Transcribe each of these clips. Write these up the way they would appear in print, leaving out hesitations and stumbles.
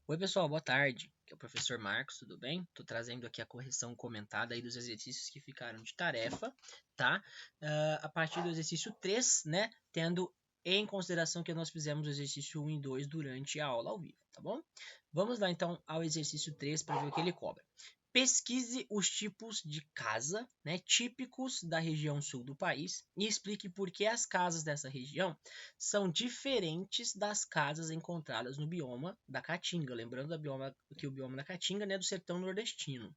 Oi, pessoal, boa tarde. Aqui é o professor Marcos, tudo bem? Estou trazendo aqui a correção comentada aí dos exercícios que ficaram de tarefa, tá? A partir do exercício 3, né? Tendo em consideração que nós fizemos o exercício 1 e 2 durante a aula ao vivo, tá bom? Vamos lá então ao exercício 3 para ver o que ele cobra. Pesquise os tipos de casa, né, típicos da região sul do país e explique por que as casas dessa região são diferentes das casas encontradas no bioma da Caatinga. Lembrando que o bioma da Caatinga, né, é do sertão nordestino.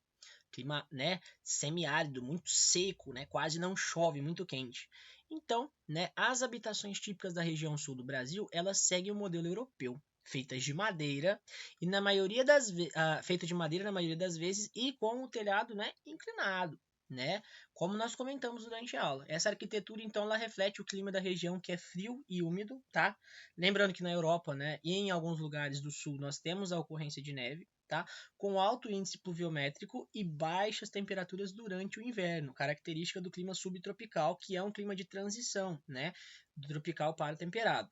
Clima, né, semiárido, muito seco, né, quase não chove, muito quente. Então, né, as habitações típicas da região sul do Brasil, elas seguem o modelo europeu, feitas de madeira e na maioria das feita de madeira na maioria das vezes e com o telhado, né, inclinado, né? Como nós comentamos durante a aula. Essa arquitetura então ela reflete o clima da região que é frio e úmido, tá? Lembrando que na Europa, né, e em alguns lugares do sul nós temos a ocorrência de neve, tá? Com alto índice pluviométrico e baixas temperaturas durante o inverno, característica do clima subtropical, que é um clima de transição, né, do tropical para o temperado.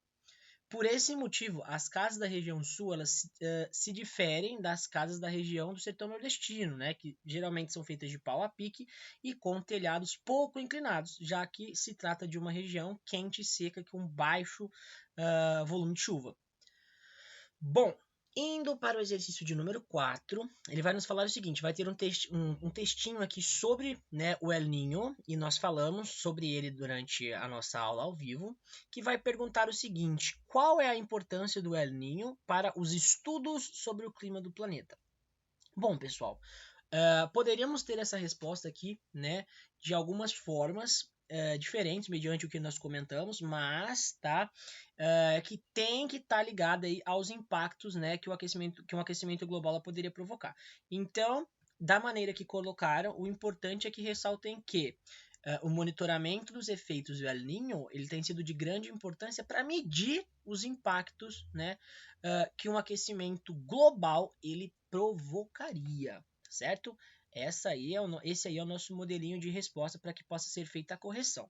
Por esse motivo, as casas da região sul elas se diferem das casas da região do sertão nordestino, né, que geralmente são feitas de pau a pique e com telhados pouco inclinados, já que se trata de uma região quente e seca com baixo volume de chuva. Bom, indo para o exercício de número 4, ele vai nos falar o seguinte, vai ter um textinho aqui sobre, né, o El Niño, e nós falamos sobre ele durante a nossa aula ao vivo, que vai perguntar o seguinte, qual é a importância do El Niño para os estudos sobre o clima do planeta? Bom, pessoal, poderíamos ter essa resposta aqui, né, de algumas formas diferentes, mediante o que nós comentamos, mas tá, que tem que estar ligada aí aos impactos, né, que um aquecimento global poderia provocar. Então, da maneira que colocaram, o importante é que ressaltem que o monitoramento dos efeitos do El Niño ele tem sido de grande importância para medir os impactos, né, que um aquecimento global ele provocaria, certo? Esse aí é o nosso modelinho de resposta para que possa ser feita a correção.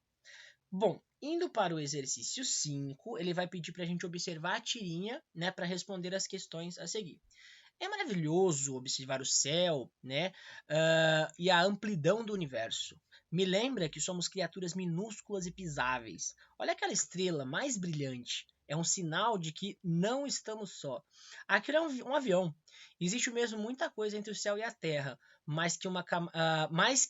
Bom, indo para o exercício 5, ele vai pedir para a gente observar a tirinha, né, para responder as questões a seguir. É maravilhoso observar o céu, né, e a amplidão do universo. Me lembra que somos criaturas minúsculas e pisáveis. Olha aquela estrela mais brilhante. É um sinal de que não estamos só. Aquilo é um avião. Existe mesmo muita coisa entre o céu e a Terra, mais que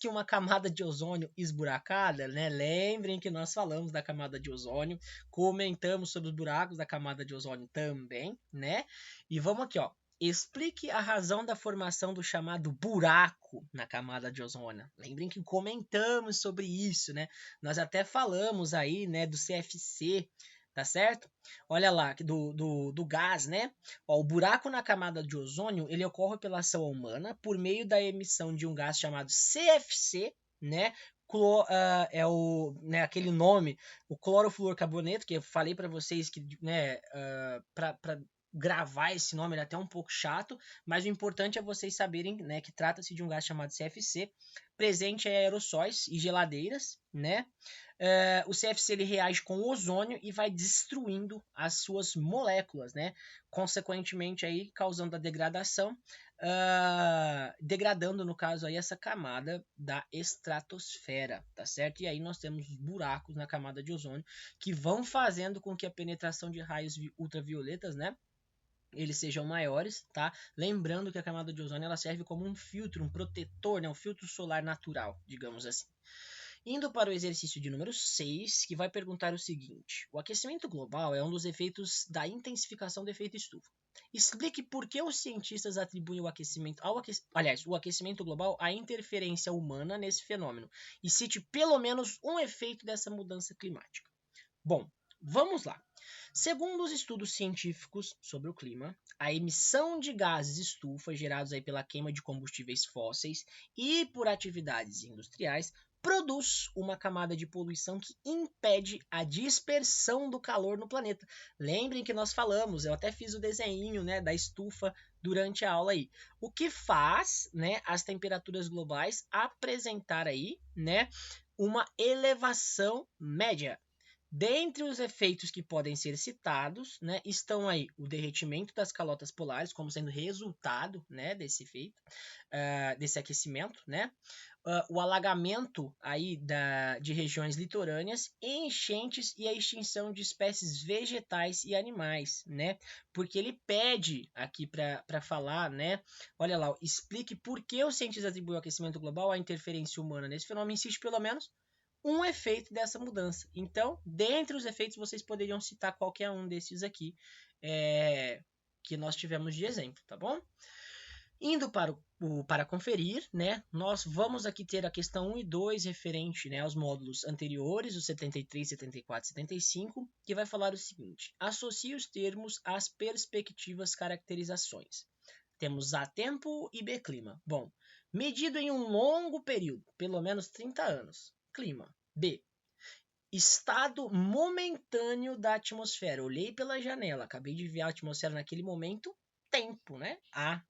uma camada de ozônio esburacada, né? Lembrem que nós falamos da camada de ozônio, comentamos sobre os buracos da camada de ozônio também, né? E vamos aqui, ó. Explique a razão da formação do chamado buraco na camada de ozônio. Lembrem que comentamos sobre isso, né? Nós até falamos aí, né, do CFC, tá certo? Olha lá, do gás, né? Ó, o buraco na camada de ozônio, ele ocorre pela ação humana por meio da emissão de um gás chamado CFC, né? É o, né, aquele nome, o clorofluorcarboneto, que eu falei para vocês que, né, para gravar esse nome, ele é até um pouco chato, mas o importante é vocês saberem, né, que trata-se de um gás chamado CFC, presente em aerossóis e geladeiras, né? O CFC ele reage com o ozônio e vai destruindo as suas moléculas, né? Consequentemente aí causando a degradação, degradando no caso aí essa camada da estratosfera, tá certo? E aí nós temos buracos na camada de ozônio que vão fazendo com que a penetração de raios ultravioletas, né, eles sejam maiores, tá? Lembrando que a camada de ozônio ela serve como um filtro, um protetor, né? Um filtro solar natural, digamos assim. Indo para o exercício de número 6, que vai perguntar o seguinte: o aquecimento global é um dos efeitos da intensificação do efeito estufa. Explique por que os cientistas atribuem o aquecimento o aquecimento global à interferência humana nesse fenômeno e cite pelo menos um efeito dessa mudança climática. Bom, vamos lá. Segundo os estudos científicos sobre o clima, a emissão de gases estufa gerados aí pela queima de combustíveis fósseis e por atividades industriais produz uma camada de poluição que impede a dispersão do calor no planeta. Lembrem que nós falamos, eu até fiz o desenho, né, da estufa durante a aula aí. O que faz, né, as temperaturas globais apresentar aí, né, uma elevação média. Dentre os efeitos que podem ser citados, né, estão aí o derretimento das calotas polares como sendo resultado, né, desse efeito, desse aquecimento, né, o alagamento aí de regiões litorâneas, enchentes e a extinção de espécies vegetais e animais, né? Porque ele pede aqui para falar, né? Olha lá, explique por que os cientistas atribuem ao aquecimento global a interferência humana nesse fenômeno, existe pelo menos um efeito dessa mudança. Então, dentre os efeitos, vocês poderiam citar qualquer um desses aqui que nós tivemos de exemplo, tá bom? Indo para conferir, né, nós vamos aqui ter a questão 1 e 2 referente, né, aos módulos anteriores, os 73, 74 e 75, que vai falar o seguinte: associe os termos às perspectivas caracterizações. Temos A tempo e B clima. Bom, medido em um longo período, pelo menos 30 anos. Clima. B. Estado momentâneo da atmosfera. Olhei pela janela, acabei de ver a atmosfera naquele momento. Tempo, né? A.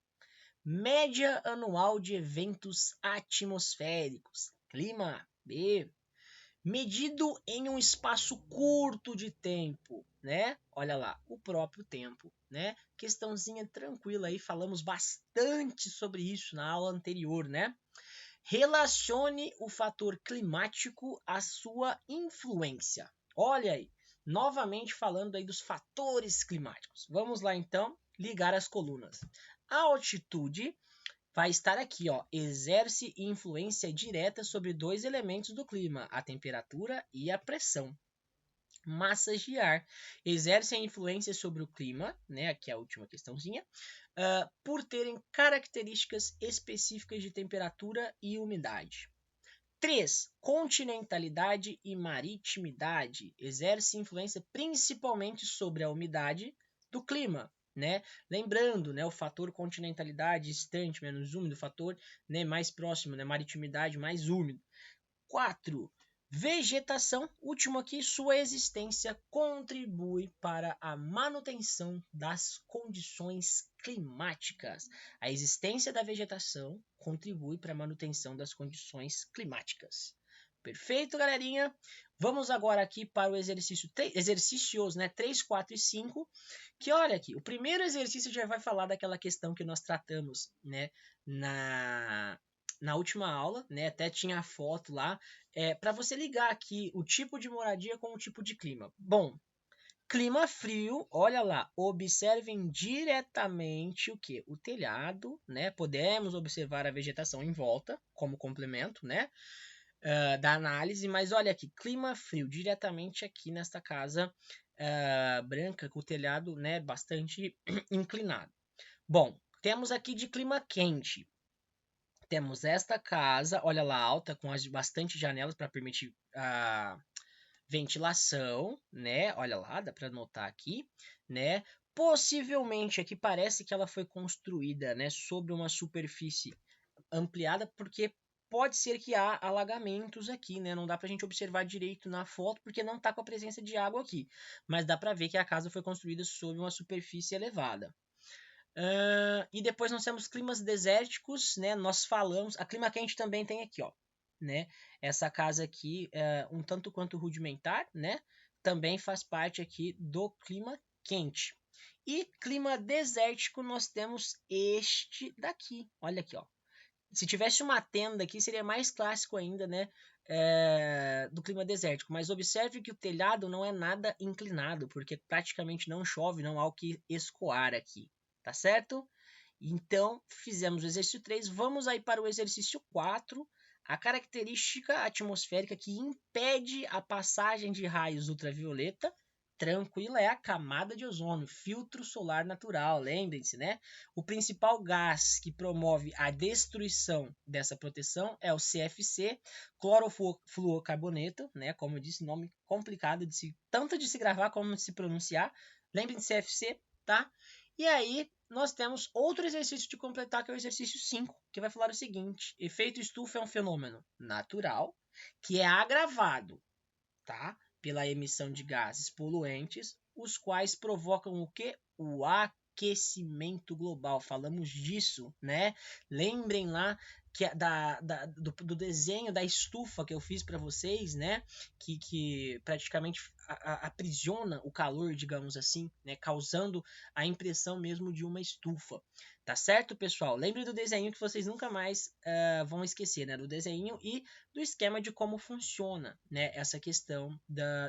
Média anual de eventos atmosféricos. Clima. B. Medido em um espaço curto de tempo, né? Olha lá, o próprio tempo, né? Questãozinha tranquila aí, falamos bastante sobre isso na aula anterior, né? Relacione o fator climático à sua influência. Olha aí, novamente falando aí dos fatores climáticos. Vamos lá então, ligar as colunas. A altitude vai estar aqui, ó, exerce influência direta sobre dois elementos do clima, a temperatura e a pressão. Massas de ar exercem influência sobre o clima, né? Aqui é a última questãozinha, por terem características específicas de temperatura e umidade. 3. Continentalidade e maritimidade exercem influência principalmente sobre a umidade do clima, né? Lembrando, né, o fator continentalidade distante, menos úmido, o fator, né, mais próximo, né, maritimidade mais úmido. 4. Vegetação, último aqui, sua existência contribui para a manutenção das condições climáticas. A existência da vegetação contribui para a manutenção das condições climáticas. Perfeito, galerinha? Vamos agora aqui para o exercícios, né, 3, 4 e 5, que olha aqui, o primeiro exercício já vai falar daquela questão que nós tratamos, né, na última aula, né, até tinha a foto lá, para você ligar aqui o tipo de moradia com o tipo de clima. Bom, clima frio, olha lá, observem diretamente o que? O telhado, né? Podemos observar a vegetação em volta, como complemento, né? Da análise, mas olha aqui, clima frio, diretamente aqui nesta casa branca, com o telhado, né, bastante inclinado. Bom, temos aqui de clima quente. Temos esta casa, olha lá, alta, com bastante janelas para permitir a ventilação, né? Olha lá, dá para notar aqui, né? Possivelmente aqui parece que ela foi construída, né, sobre uma superfície ampliada, porque pode ser que há alagamentos aqui, né? Não dá pra gente observar direito na foto porque não tá com a presença de água aqui, mas dá para ver que a casa foi construída sobre uma superfície elevada. E depois nós temos climas desérticos, né? Nós falamos, a clima quente também tem aqui, ó, né? Essa casa aqui é um tanto quanto rudimentar, né? Também faz parte aqui do clima quente. E clima desértico nós temos este daqui, olha aqui, ó. Se tivesse uma tenda aqui seria mais clássico ainda, né? Do clima desértico, mas observe que o telhado não é nada inclinado, porque praticamente não chove, não há o que escoar aqui. Tá certo? Então, fizemos o exercício 3. Vamos aí para o exercício 4. A característica atmosférica que impede a passagem de raios ultravioleta, tranquila, é a camada de ozônio, filtro solar natural. Lembrem-se, né? O principal gás que promove a destruição dessa proteção é o CFC, clorofluorcarboneto, né? Como eu disse, nome complicado tanto de se gravar como de se pronunciar. Lembrem-se de CFC, tá? E aí, nós temos outro exercício de completar, que é o exercício 5, que vai falar o seguinte: efeito estufa é um fenômeno natural que é agravado, tá, pela emissão de gases poluentes, os quais provocam o que? O aquecimento global. Falamos disso, né? Lembrem lá do desenho da estufa que eu fiz para vocês, né? Que praticamente aprisiona o calor, digamos assim, né? Causando a impressão mesmo de uma estufa. Tá certo, pessoal? Lembre do desenho que vocês nunca mais vão esquecer, né? Do desenho e do esquema de como funciona, né? Essa questão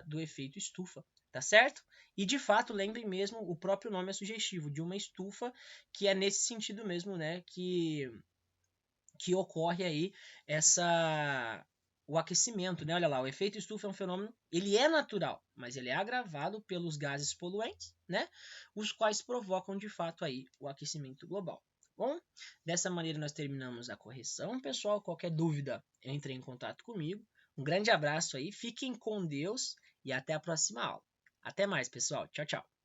do efeito estufa, tá certo? E de fato, lembrem mesmo, o próprio nome é sugestivo, de uma estufa, que é nesse sentido mesmo, né? Que ocorre aí o aquecimento, né? Olha lá, o efeito estufa é um fenômeno, ele é natural, mas ele é agravado pelos gases poluentes, né? Os quais provocam de fato aí o aquecimento global. Bom, dessa maneira nós terminamos a correção, pessoal. Qualquer dúvida, entre em contato comigo. Um grande abraço aí, fiquem com Deus e até a próxima aula. Até mais, pessoal. Tchau, tchau.